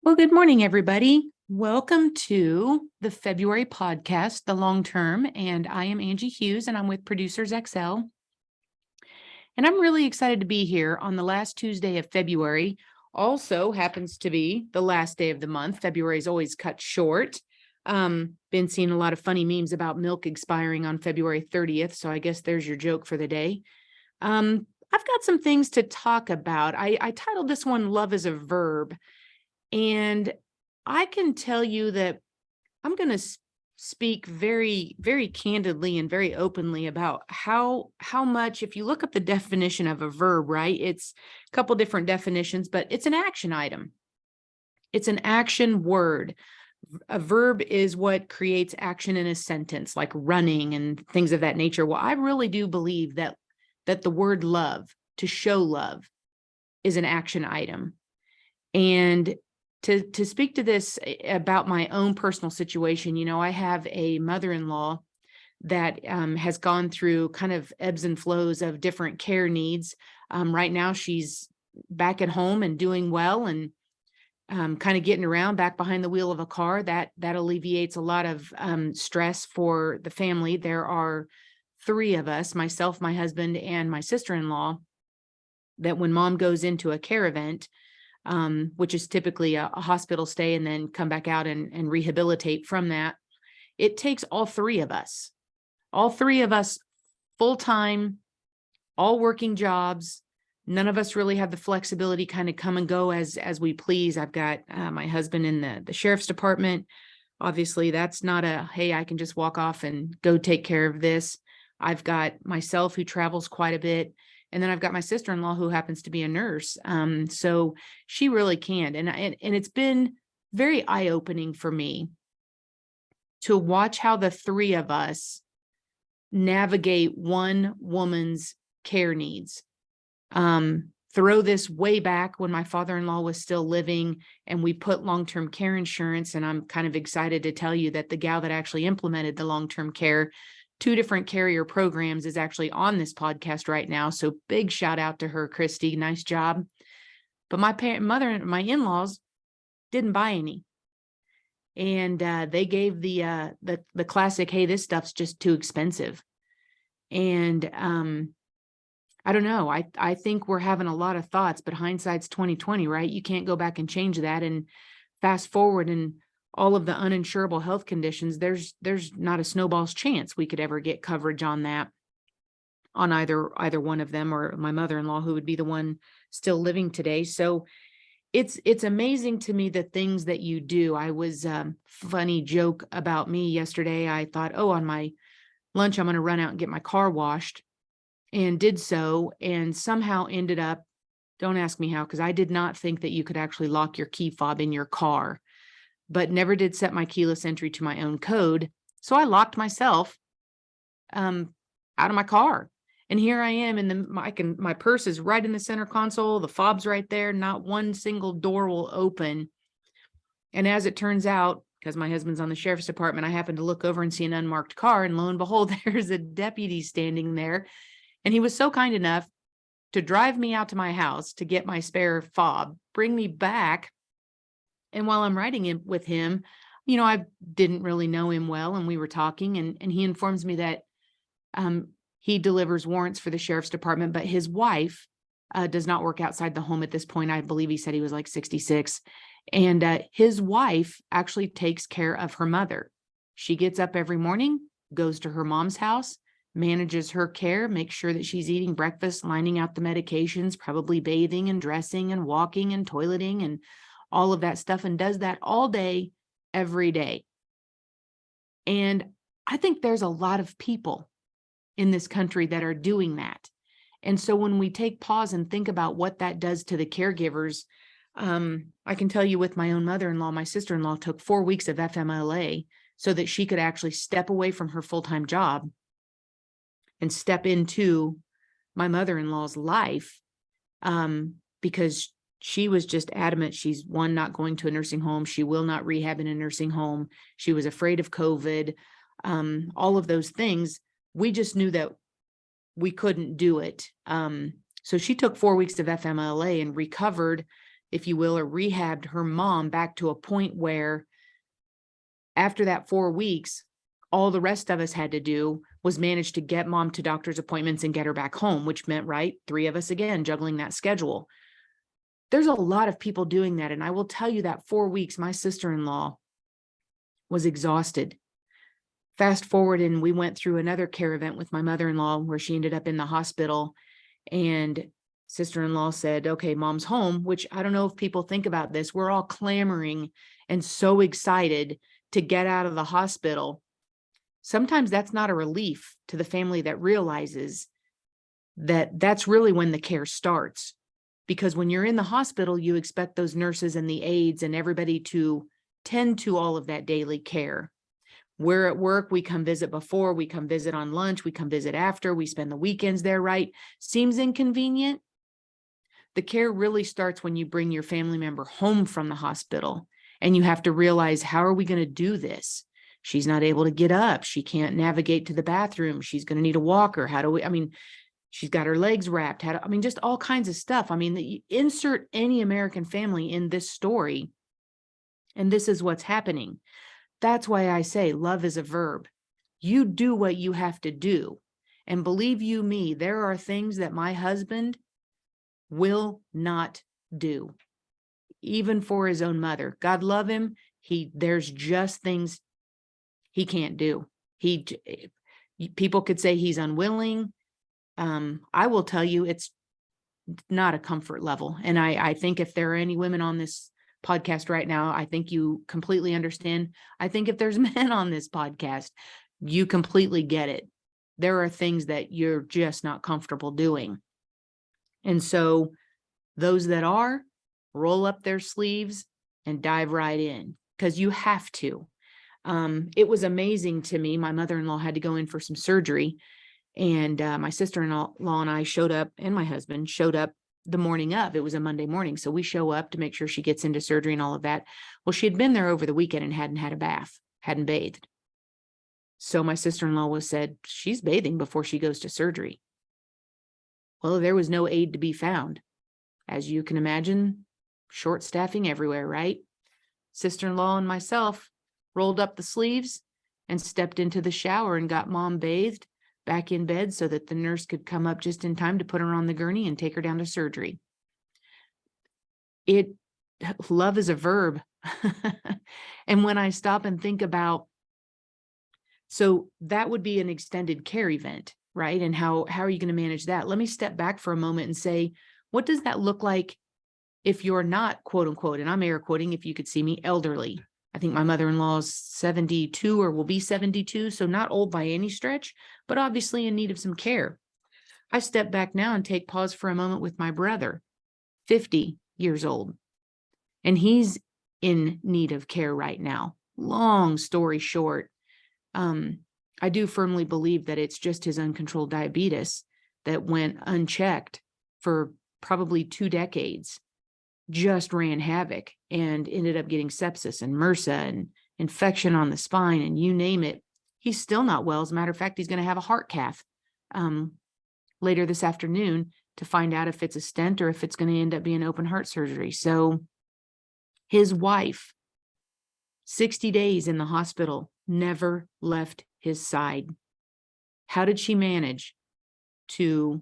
Well, good morning, everybody. Welcome to the February podcast, The Long Term. And I am Angie Hughes, and I'm with Producers XL. And I'm really excited to be here on the last Tuesday of February. Also happens to be the last day of the month. February is always cut short. Been seeing a lot of funny memes about milk expiring on February 30th. So I guess there's your joke for the day. I've got some things to talk about. I titled this one Love is a Verb. And I can tell you that I'm going to speak very, very candidly and very openly about how much, if you look up the definition of a verb, right, it's a couple different definitions, but it's an action item. It's an action word. A verb is what creates action in a sentence, like running and things of that nature. Well, I really do believe that the word love, to show love, is an action item. And to speak to this about my own personal situation, I have a mother-in-law that has gone through kind of ebbs and flows of different care needs. Right now, she's back at home and doing well and kind of getting around back behind the wheel of a car. That alleviates a lot of stress for the family. There are three of us, myself, my husband, and my sister-in-law, that when mom goes into a care event, which is typically a hospital stay and then come back out and rehabilitate from that, it takes all three of us full-time, all working jobs. None of us really have the flexibility, kind of come and go as we please. I've got my husband in the sheriff's department. Obviously, that's not a, hey, I can just walk off and go take care of this. I've got myself, who travels quite a bit. And then I've got my sister-in-law, who happens to be a nurse. So she really can. And it's been very eye-opening for me to watch how the three of us navigate one woman's care needs. Throw this way back when my father-in-law was still living, and we put long-term care insurance. And I'm kind of excited to tell you that the gal that actually implemented the long-term care, two different carrier programs, is actually on this podcast right now. So big shout out to her, Christy. Nice job. But my my in-laws didn't buy any. And they gave the classic, hey, this stuff's just too expensive. And I don't know. I think we're having a lot of thoughts, but hindsight's 2020, right? You can't go back and change that. And fast forward, and all of the uninsurable health conditions, there's not a snowball's chance we could ever get coverage on that, on either one of them, or my mother-in-law, who would be the one still living today. So it's amazing to me the things that you do. I was funny joke about me yesterday. I thought, oh, on my lunch, I'm going to run out and get my car washed, and did so, and somehow ended up, don't ask me how, because I did not think that you could actually lock your key fob in your car, but never did set my keyless entry to my own code. So I locked myself out of my car. And here I am my purse is right in the center console. The fob's right there. Not one single door will open. And as it turns out, because my husband's on the sheriff's department, I happened to look over and see an unmarked car. And lo and behold, there's a deputy standing there. And he was so kind enough to drive me out to my house to get my spare fob, bring me back. And while I'm riding with him, I didn't really know him well, and we were talking, and he informs me that he delivers warrants for the sheriff's department, but his wife does not work outside the home at this point. I believe he said he was like 66. And his wife actually takes care of her mother. She gets up every morning, goes to her mom's house, manages her care, makes sure that she's eating breakfast, lining out the medications, probably bathing and dressing and walking and toileting and all of that stuff, and does that all day, every day. And I think there's a lot of people in this country that are doing that. And so when we take pause and think about what that does to the caregivers, I can tell you with my own mother-in-law, my sister-in-law took 4 weeks of FMLA so that she could actually step away from her full-time job and step into my mother-in-law's life, because she was just adamant. She's not going to a nursing home. She will not rehab in a nursing home. She was afraid of COVID, all of those things. We just knew that we couldn't do it. So she took 4 weeks of FMLA and recovered if you will, or rehabbed her mom back to a point where after that 4 weeks, all the rest of us had to do was manage to get mom to doctor's appointments and get her back home, which meant, right, 3 of us again, juggling that schedule. There's a lot of people doing that. And I will tell you that 4 weeks, my sister-in-law was exhausted. Fast forward, and we went through another care event with my mother-in-law where she ended up in the hospital, and sister-in-law said, okay, mom's home, which I don't know if people think about this. We're all clamoring and so excited to get out of the hospital. Sometimes that's not a relief to the family that realizes that that's really when the care starts. Because when you're in the hospital, you expect those nurses and the aides and everybody to tend to all of that daily care. We're at work, we come visit before, we come visit on lunch, we come visit after, we spend the weekends there, right? Seems inconvenient. The care really starts when you bring your family member home from the hospital, and you have to realize, how are we going to do this? She's not able to get up. She can't navigate to the bathroom. She's going to need a walker. How do we, she's got her legs wrapped. Just all kinds of stuff. Insert any American family in this story, and this is what's happening. That's why I say love is a verb. You do what you have to do. And believe you me, there are things that my husband will not do, even for his own mother. God love him. There's just things he can't do. People could say he's unwilling. I will tell you, it's not a comfort level. And I think if there are any women on this podcast right now, I think you completely understand. I think if there's men on this podcast, you completely get it. There are things that you're just not comfortable doing. And so those that are, roll up their sleeves and dive right in, because you have to. It was amazing to me. My mother-in-law had to go in for some surgery, and my sister-in-law and I showed up, and my husband showed up the morning of. It was a Monday morning. So we show up to make sure she gets into surgery and all of that. Well, she had been there over the weekend and hadn't had a bath, hadn't bathed. So my sister-in-law said, she's bathing before she goes to surgery. Well, there was no aid to be found. As you can imagine, short staffing everywhere, right? Sister-in-law and myself rolled up the sleeves and stepped into the shower and got mom bathed, back in bed, so that the nurse could come up just in time to put her on the gurney and take her down to surgery. Love is a verb. And when I stop and think about, so that would be an extended care event, right? And how are you going to manage that? Let me step back for a moment and say, what does that look like if you're not, quote unquote, and I'm air quoting, if you could see me, elderly? I think my mother-in-law is 72 or will be 72, so not old by any stretch, but obviously in need of some care. I step back now and take pause for a moment with my brother, 50 years old, and he's in need of care right now. Long story short, I do firmly believe that it's just his uncontrolled diabetes that went unchecked for probably 2 decades. Just ran havoc and ended up getting sepsis and MRSA and infection on the spine, and you name it. He's still not well. As a matter of fact, he's going to have a heart cath later this afternoon to find out if it's a stent or if it's going to end up being open heart surgery. So his wife, 60 days in the hospital, never left his side. How did she manage to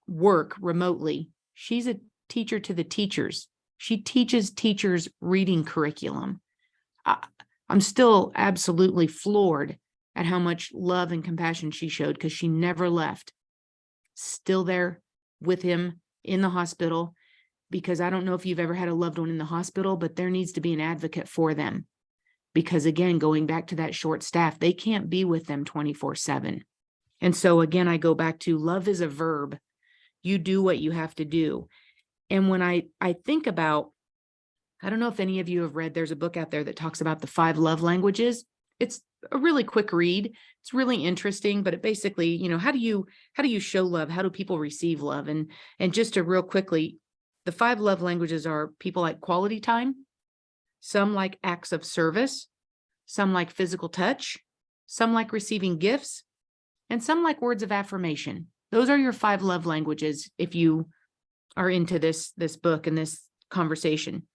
work remotely? She's a teacher to the teachers. She teaches teachers reading curriculum. I'm still absolutely floored at how much love and compassion she showed, because she never left. Still there with him in the hospital, because I don't know if you've ever had a loved one in the hospital, but there needs to be an advocate for them. Because again, going back to that short staff, they can't be with them 24/7. And so again, I go back to love is a verb. You do what you have to do. And when I think about, I don't know if any of you have read, there's a book out there that talks about the 5 love languages. It's a really quick read. It's really interesting, but it basically, how do you show love? How do people receive love? And just to real quickly, the 5 love languages are: people like quality time, some like acts of service, some like physical touch, some like receiving gifts, and some like words of affirmation. Those are your 5 love languages if you are into this book and this conversation.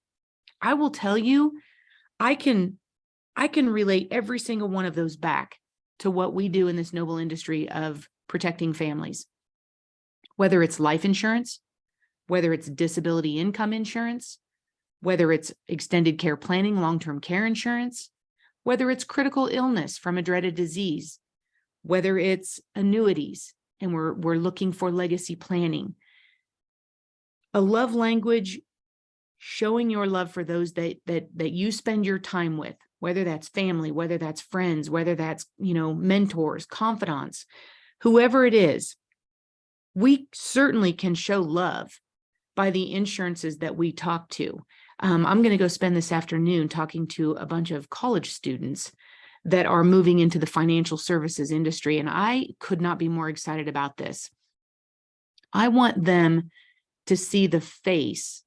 I will tell you, I can relate every single one of those back to what we do in this noble industry of protecting families, whether it's life insurance, whether it's disability income insurance, whether it's extended care planning, long-term care insurance, whether it's critical illness from a dreaded disease, whether it's annuities, and we're looking for legacy planning. A love language, showing your love for those that you spend your time with, whether that's family, whether that's friends, whether that's, mentors, confidants, whoever it is, we certainly can show love by the insurances that we talk to. I'm going to go spend this afternoon talking to a bunch of college students that are moving into the financial services industry, and I could not be more excited about this. I want them to see the face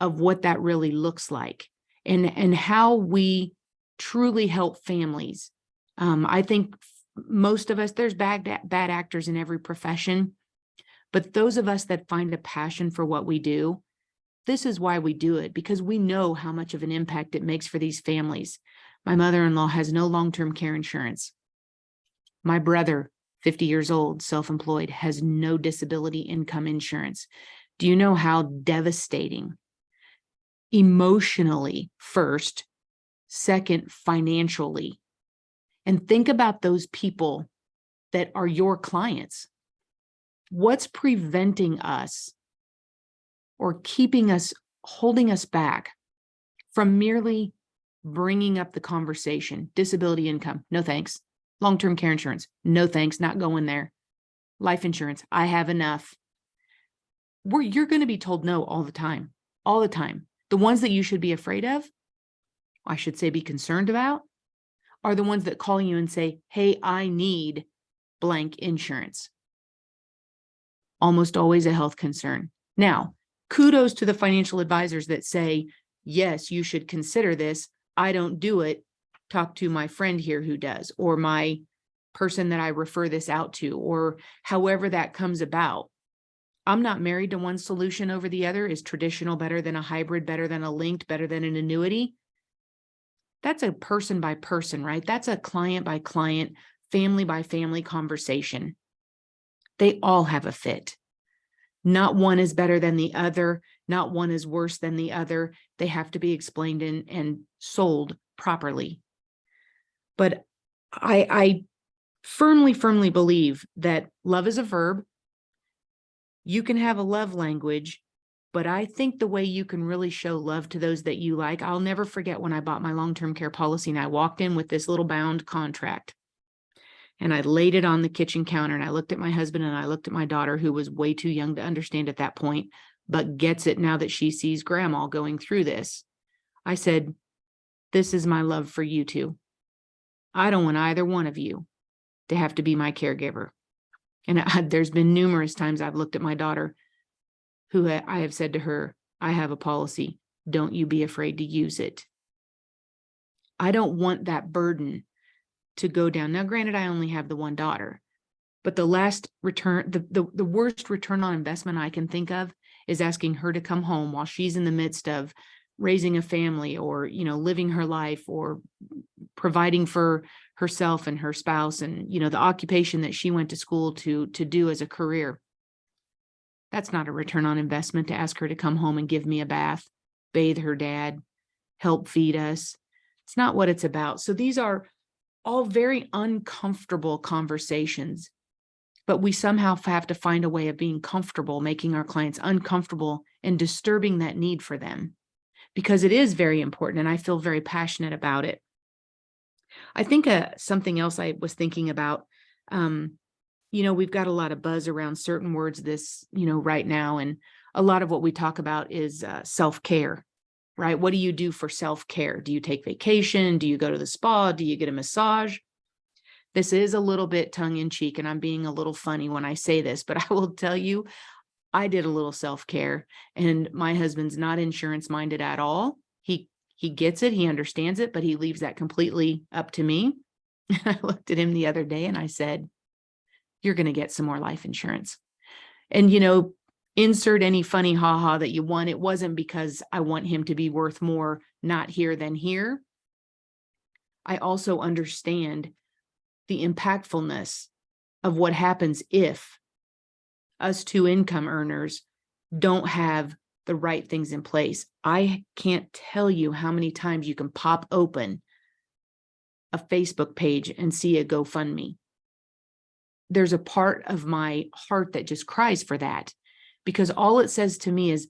of what that really looks like and how we truly help families. I think most of us, there's bad actors in every profession, but those of us that find a passion for what we do, this is why we do it, because we know how much of an impact it makes for these families. My mother-in-law has no long-term care insurance. My brother, 50 years old, self-employed, has no disability income insurance. Do you know how devastating, emotionally first, second, financially? And think about those people that are your clients. What's preventing us or keeping us, holding us back from merely bringing up the conversation? Disability income, no thanks. Long-term care insurance, no thanks, not going there. Life insurance, I have enough. You're going to be told no all the time, all the time. The ones that you should be afraid of, I should say be concerned about, are the ones that call you and say, hey, I need blank insurance. Almost always a health concern. Now, kudos to the financial advisors that say, yes, you should consider this. I don't do it. Talk to my friend here who does, or my person that I refer this out to, or however that comes about. I'm not married to one solution over the other. Is traditional better than a hybrid, better than a linked, better than an annuity? That's a person by person, right? That's a client by client, family by family conversation. They all have a fit. Not one is better than the other. Not one is worse than the other. They have to be explained and sold properly. But I firmly believe that love is a verb. You can have a love language, but I think the way you can really show love to those that you like, I'll never forget when I bought my long-term care policy and I walked in with this little bound contract. And I laid it on the kitchen counter and I looked at my husband and I looked at my daughter, who was way too young to understand at that point, but gets it now that she sees grandma going through this. I said, this is my love for you two. I don't want either one of you to have to be my caregiver. And there's been numerous times I've looked at my daughter who I have said to her, I have a policy. Don't you be afraid to use it. I don't want that burden to go down. Now, granted, I only have the one daughter, but the last return, the worst return on investment I can think of is asking her to come home while she's in the midst of raising a family or, living her life or providing for herself and her spouse and, the occupation that she went to school to do as a career. That's not a return on investment to ask her to come home and give me a bath, bathe her dad, help feed us. It's not what it's about. So these are all very uncomfortable conversations, but we somehow have to find a way of being comfortable, making our clients uncomfortable and disturbing that need for them, because it is very important. And I feel very passionate about it. I think something else I was thinking about, we've got a lot of buzz around certain words right now. And a lot of what we talk about is self-care, right? What do you do for self-care? Do you take vacation? Do you go to the spa? Do you get a massage? This is a little bit tongue-in-cheek, and I'm being a little funny when I say this, but I will tell you, I did a little self-care, and my husband's not insurance-minded at all. He gets it, he understands it, but he leaves that completely up to me. I looked at him the other day and I said, you're going to get some more life insurance. And, insert any funny ha-ha that you want. It wasn't because I want him to be worth more not here than here. I also understand the impactfulness of what happens if us two income earners don't have the right things in place. I can't tell you how many times you can pop open a Facebook page and see a GoFundMe. There's a part of my heart that just cries for that, because all it says to me is,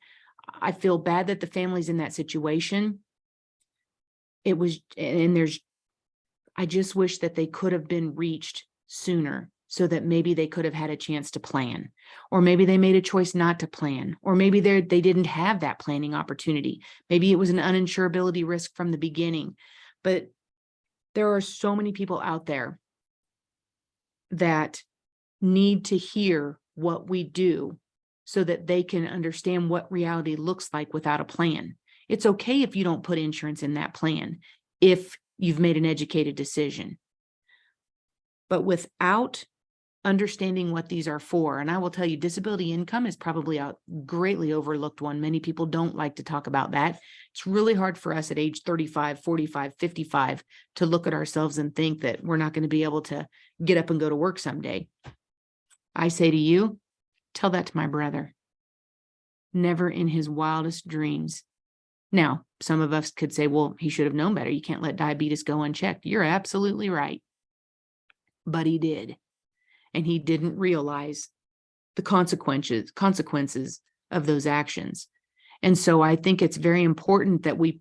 I feel bad that the family's in that situation. I just wish that they could have been reached sooner, so that maybe they could have had a chance to plan, or maybe they made a choice not to plan, or maybe they didn't have that planning opportunity. Maybe it was an uninsurability risk from the beginning. But there are so many people out there that need to hear what we do so that they can understand what reality looks like without a plan. It's okay if you don't put insurance in that plan, if you've made an educated decision. But without understanding what these are for, and I will tell you, disability income is probably a greatly overlooked one. Many people don't like to talk about that. It's really hard for us at age 35, 45, 55 to look at ourselves and think that we're not going to be able to get up and go to work someday. I say to you, tell that to my brother. Never in his wildest dreams. Now, some of us could say, well, he should have known better. You can't let diabetes go unchecked. You're absolutely right. But he did. And he didn't realize the consequences of those actions. And so I think it's very important that we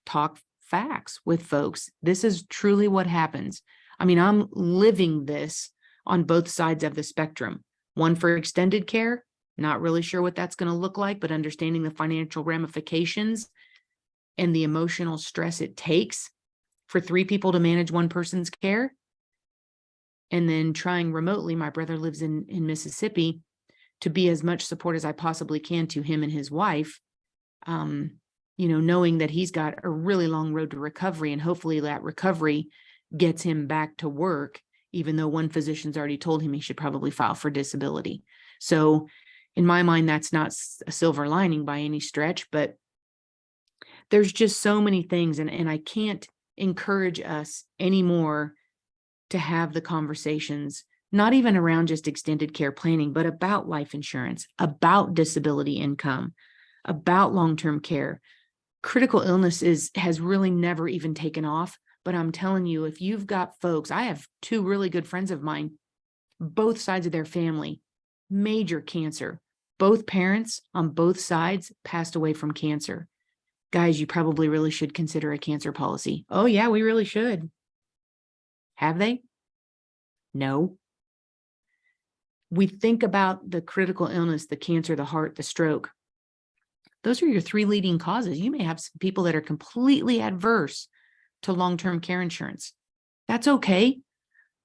talk facts with folks. This is truly what happens. I mean, I'm living this on both sides of the spectrum. One for extended care, not really sure what that's going to look like, but understanding the financial ramifications and the emotional stress it takes for 3 people to manage one person's care. And then trying remotely, my brother lives in Mississippi, to be as much support as I possibly can to him and his wife, knowing that he's got a really long road to recovery, and hopefully that recovery gets him back to work, even though one physician's already told him he should probably file for disability. So in my mind, that's not a silver lining by any stretch, but there's just so many things, and I can't encourage us anymore to have the conversations, not even around just extended care planning, but about life insurance, about disability income, about long-term care. Critical illness has really never even taken off. But I'm telling you, if you've got folks, I have 2 really good friends of mine, both sides of their family, major cancer. Both parents on both sides passed away from cancer. Guys, you probably really should consider a cancer policy. Oh yeah, we really should. Have they? No. We think about the critical illness, the cancer, the heart, the stroke. Those are your 3 leading causes. You may have some people that are completely adverse to long-term care insurance. That's okay.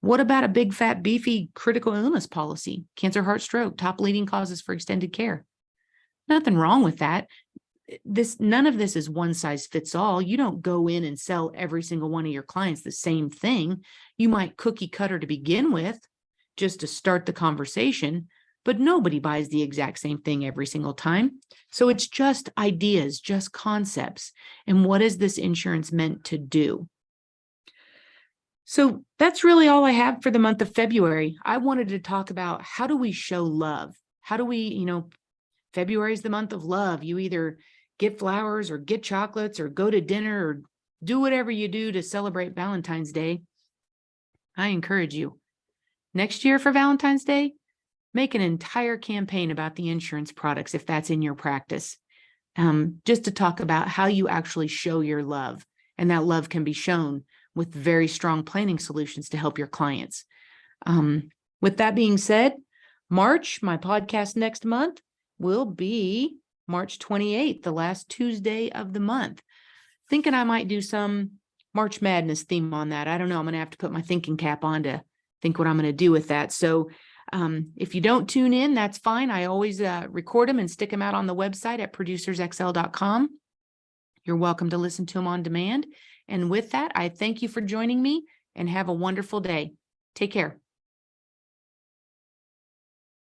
What about a big, fat, beefy critical illness policy? Cancer, heart, stroke, top leading causes for extended care. Nothing wrong with that. None of this is one size fits all. You don't go in and sell every single one of your clients the same thing. You might cookie cutter to begin with, just to start the conversation, but nobody buys the exact same thing every single time. So it's just ideas, just concepts. And what is this insurance meant to do? So that's really all I have for the month of February. I wanted to talk about, how do we show love? How do we, February is the month of love. You either get flowers or get chocolates or go to dinner or do whatever you do to celebrate Valentine's Day. I encourage you, next year for Valentine's Day, make an entire campaign about the insurance products, if that's in your practice, just to talk about how you actually show your love. And that love can be shown with very strong planning solutions to help your clients. With that being said, March, my podcast next month will be March 28th, the last Tuesday of the month. Thinking I might do some March Madness theme on that. I don't know. I'm going to have to put my thinking cap on to think what I'm going to do with that. So if you don't tune in, that's fine. I always record them and stick them out on the website at producersxl.com. You're welcome to listen to them on demand. And with that, I thank you for joining me and have a wonderful day. Take care.